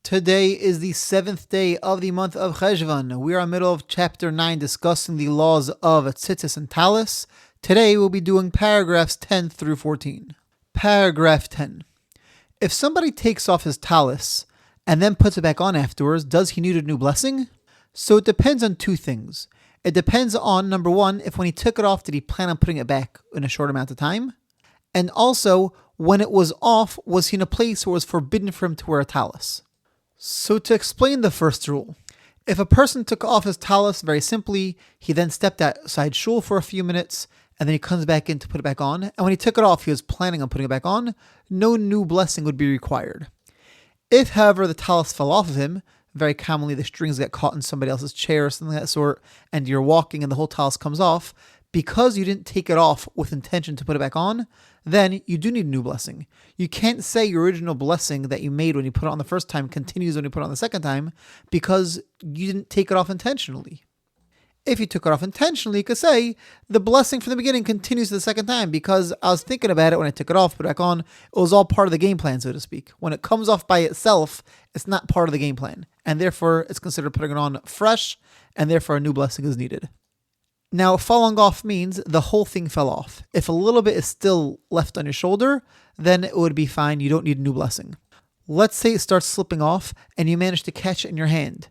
Today is the 7th day of the month of Cheshvan. We are in the middle of chapter 9 discussing the laws of Tzitzis and Tallis. Today we'll be doing paragraphs 10 through 14. Paragraph 10. If somebody takes off his tallis and then puts it back on afterwards, does he need a new blessing? So it depends on two things. It depends on, number one, if when he took it off, did he plan on putting it back in a short amount of time? And also, when it was off, was he in a place where it was forbidden for him to wear a tallis? So to explain the first rule, if a person took off his tallis, very simply, he then stepped outside shul for a few minutes, and then he comes back in to put it back on, and when he took it off, he was planning on putting it back on, no new blessing would be required. If, however, the tallis fell off of him, very commonly the strings get caught in somebody else's chair or something of that sort, and you're walking and the whole tallis comes off, because you didn't take it off with intention to put it back on, then you do need a new blessing. You can't say your original blessing that you made when you put it on the first time continues when you put it on the second time because you didn't take it off intentionally. If you took it off intentionally, you could say the blessing from the beginning continues the second time because I was thinking about it when I took it off, put it back on. It was all part of the game plan, so to speak. When it comes off by itself, it's not part of the game plan, and therefore it's considered putting it on fresh, and therefore a new blessing is needed. Now, falling off means the whole thing fell off. If a little bit is still left on your shoulder, then it would be fine. You don't need a new blessing. Let's say it starts slipping off and you manage to catch it in your hand.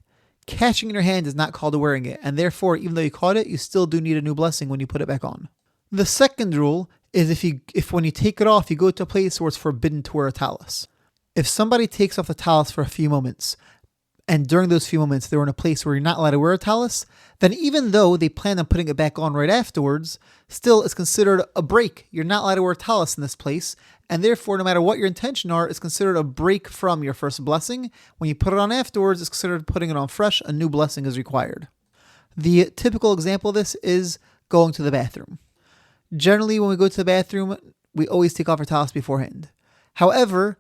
Catching in your hand is not called wearing it, and therefore, even though you caught it, you still do need a new blessing when you put it back on. The second rule is if when you take it off, you go to a place where it's forbidden to wear a tallis. If somebody takes off the tallis for a few moments, and during those few moments they were in a place where you're not allowed to wear a tallis, then even though they plan on putting it back on right afterwards, still it's considered a break. You're not allowed to wear a tallis in this place, and therefore no matter what your intention are, it's considered a break from your first blessing. When you put it on afterwards, it's considered putting it on fresh. A new blessing is required. The typical example of this is going to the bathroom. Generally, when we go to the bathroom, we always take off our tallis beforehand. However,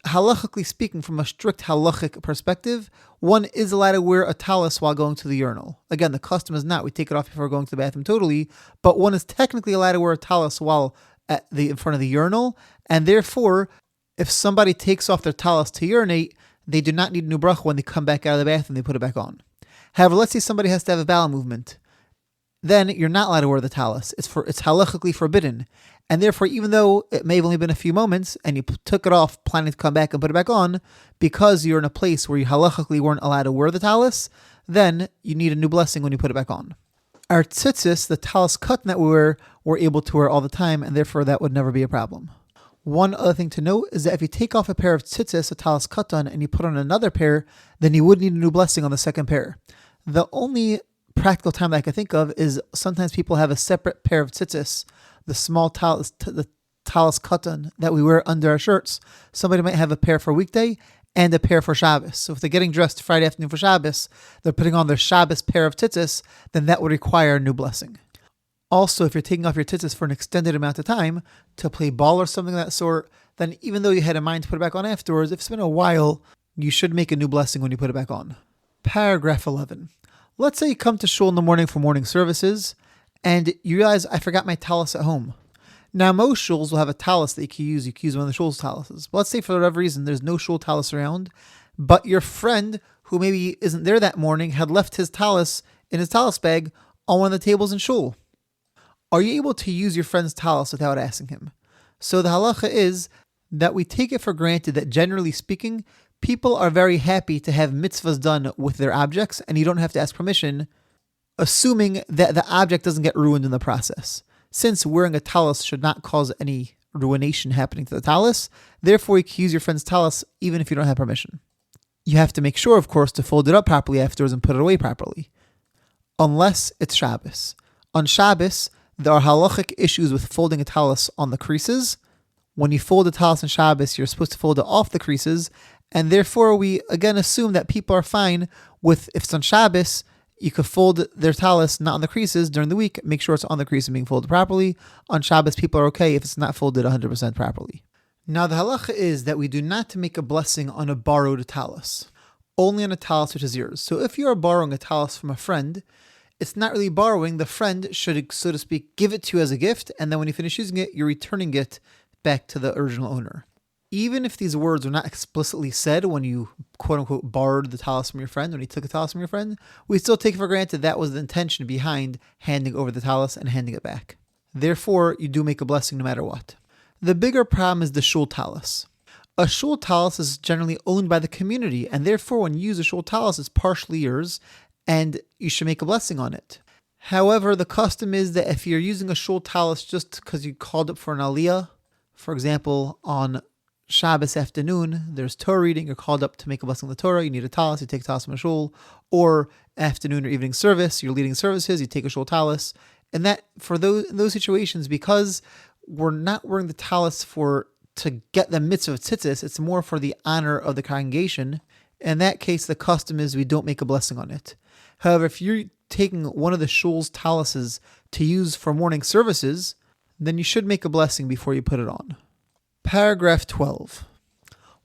halachically speaking, from a strict halachic perspective, one is allowed to wear a tallis while going to the urinal. Again, the custom is not. We take it off before going to the bathroom totally, but one is technically allowed to wear a tallis while in front of the urinal, and therefore, if somebody takes off their tallis to urinate, they do not need a new bracha when they come back out of the bathroom, they put it back on. However, let's say somebody has to have a bowel movement. Then you're not allowed to wear the tallis. It's halachically forbidden. And therefore, even though it may have only been a few moments and you took it off planning to come back and put it back on, because you're in a place where you halachically weren't allowed to wear the tallis, then you need a new blessing when you put it back on. Our tzitzis, the tallis cotton that we wear, we're able to wear all the time, and therefore that would never be a problem. One other thing to note is that if you take off a pair of tzitzis, a tallis cotton, and you put on another pair, then you would need a new blessing on the second pair. The only practical time that I can think of is sometimes people have a separate pair of tzitzis, the small tallis, the tallis cotton that we wear under our shirts. Somebody might have a pair for weekday and a pair for Shabbos. So if they're getting dressed Friday afternoon for Shabbos, they're putting on their Shabbos pair of tzitzis, then that would require a new blessing. Also, if you're taking off your tzitzis for an extended amount of time to play ball or something of that sort, then even though you had in mind to put it back on afterwards, if it's been a while, you should make a new blessing when you put it back on. Paragraph 11. Let's say you come to shul in the morning for morning services, and you realize, I forgot my tallis at home. Now, most shuls will have a tallis that you can use. You can use one of the shul's tallises. But let's say for whatever reason, there's no shul tallis around, but your friend, who maybe isn't there that morning, had left his tallis in his tallis bag on one of the tables in shul. Are you able to use your friend's tallis without asking him? So the halacha is that we take it for granted that, generally speaking, people are very happy to have mitzvahs done with their objects, and you don't have to ask permission, assuming that the object doesn't get ruined in the process. Since wearing a tallis should not cause any ruination happening to the tallis, therefore you can use your friend's tallis even if you don't have permission. You have to make sure, of course, to fold it up properly afterwards and put it away properly. Unless it's Shabbos. On Shabbos, there are halachic issues with folding a tallis on the creases. When you fold a tallis on Shabbos, you're supposed to fold it off the creases, and therefore we again assume that people are fine with, if it's on Shabbos, you could fold their tallis not on the creases during the week. Make sure it's on the crease and being folded properly. On Shabbos, people are okay if it's not folded 100% properly. Now, the halacha is that we do not make a blessing on a borrowed tallis, only on a tallis which is yours. So if you are borrowing a tallis from a friend, it's not really borrowing. The friend should, so to speak, give it to you as a gift, and then when you finish using it, you're returning it back to the original owner. Even if these words are not explicitly said when you quote-unquote borrowed the tallis from your friend, when you took a tallis from your friend, we still take for granted that was the intention behind handing over the tallis and handing it back. Therefore, you do make a blessing no matter what. The bigger problem is the shul tallis. A shul tallis is generally owned by the community, and therefore when you use a shul tallis, it's partially yours, and you should make a blessing on it. However, the custom is that if you're using a shul tallis just because you called up for an aliyah, for example, on Shabbos afternoon, there's Torah reading, you're called up to make a blessing on the Torah, you need a tallis, you take a tallis from a shul, or afternoon or evening service, you're leading services, you take a shul tallis. And that, for those situations, because we're not wearing the tallis to get the mitzvah of tzitzis, it's more for the honor of the congregation. In that case, the custom is we don't make a blessing on it. However, if you're taking one of the shul's tallises to use for morning services, then you should make a blessing before you put it on. Paragraph 12.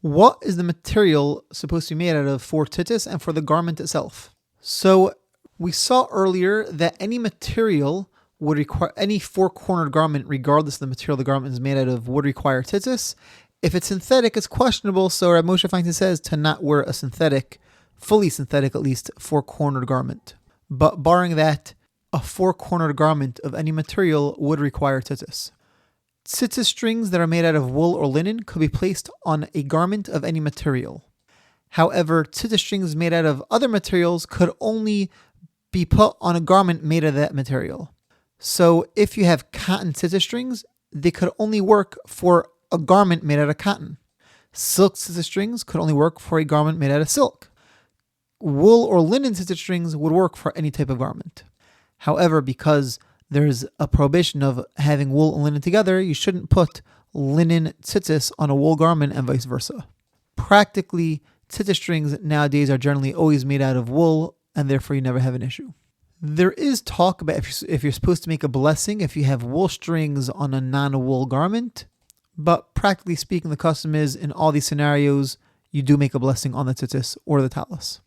What is the material supposed to be made out of for tzitzis and for the garment itself? So we saw earlier that any material would require, any four-cornered garment, regardless of the material the garment is made out of, would require tzitzis. If it's synthetic, it's questionable, so Rabbi Moshe Feinstein says to not wear a synthetic, fully synthetic at least, four-cornered garment. But barring that, a four-cornered garment of any material would require tzitzis. Tzitzis strings that are made out of wool or linen could be placed on a garment of any material. However, tzitzis strings made out of other materials could only be put on a garment made of that material. So if you have cotton tzitzis strings, they could only work for a garment made out of cotton. Silk tzitzis strings could only work for a garment made out of silk. Wool or linen tzitzis strings would work for any type of garment. However, because there's a prohibition of having wool and linen together, you shouldn't put linen tzitzis on a wool garment and vice versa. Practically, tzitzis strings nowadays are generally always made out of wool, and therefore you never have an issue. There is talk about if you're supposed to make a blessing if you have wool strings on a non-wool garment, but practically speaking, the custom is in all these scenarios, you do make a blessing on the tzitzis or the tallis.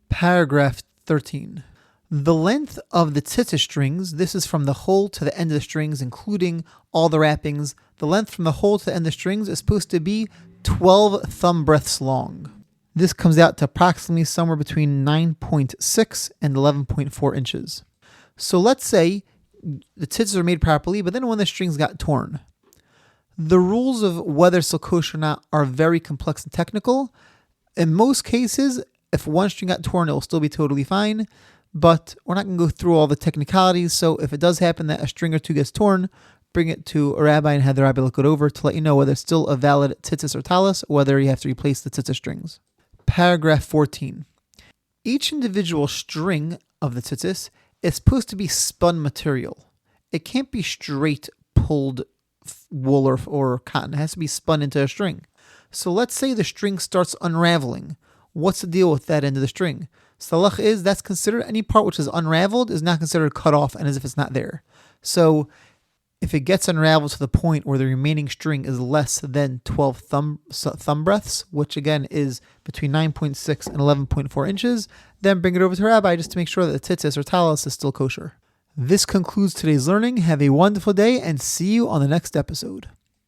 Paragraph 13. The length of the tzitzis strings, this is from the hole to the end of the strings, including all the wrappings. The length from the hole to the end of the strings is supposed to be 12 thumb breadths long. This comes out to approximately somewhere between 9.6 and 11.4 inches. So let's say the tzitzis are made properly, but then when the strings got torn. The rules of whether it's kosher or not are very complex and technical. In most cases, if one string got torn, it will still be totally fine. But we're not going to go through all the technicalities, so if it does happen that a string or two gets torn, bring it to a rabbi and have the rabbi look it over to let you know whether it's still a valid tzitzis or tallis, or whether you have to replace the tzitzis strings. Paragraph 14. Each individual string of the tzitzis is supposed to be spun material. It can't be straight pulled wool or cotton. It has to be spun into a string. So let's say the string starts unraveling. What's the deal with that end of the string? So the halach is that's considered any part which is unraveled is not considered cut off and as if it's not there. So if it gets unraveled to the point where the remaining string is less than 12 thumb breadths, which again is between 9.6 and 11.4 inches, then bring it over to a rabbi just to make sure that the tzitzis or tallis is still kosher. This concludes today's learning. Have a wonderful day and see you on the next episode.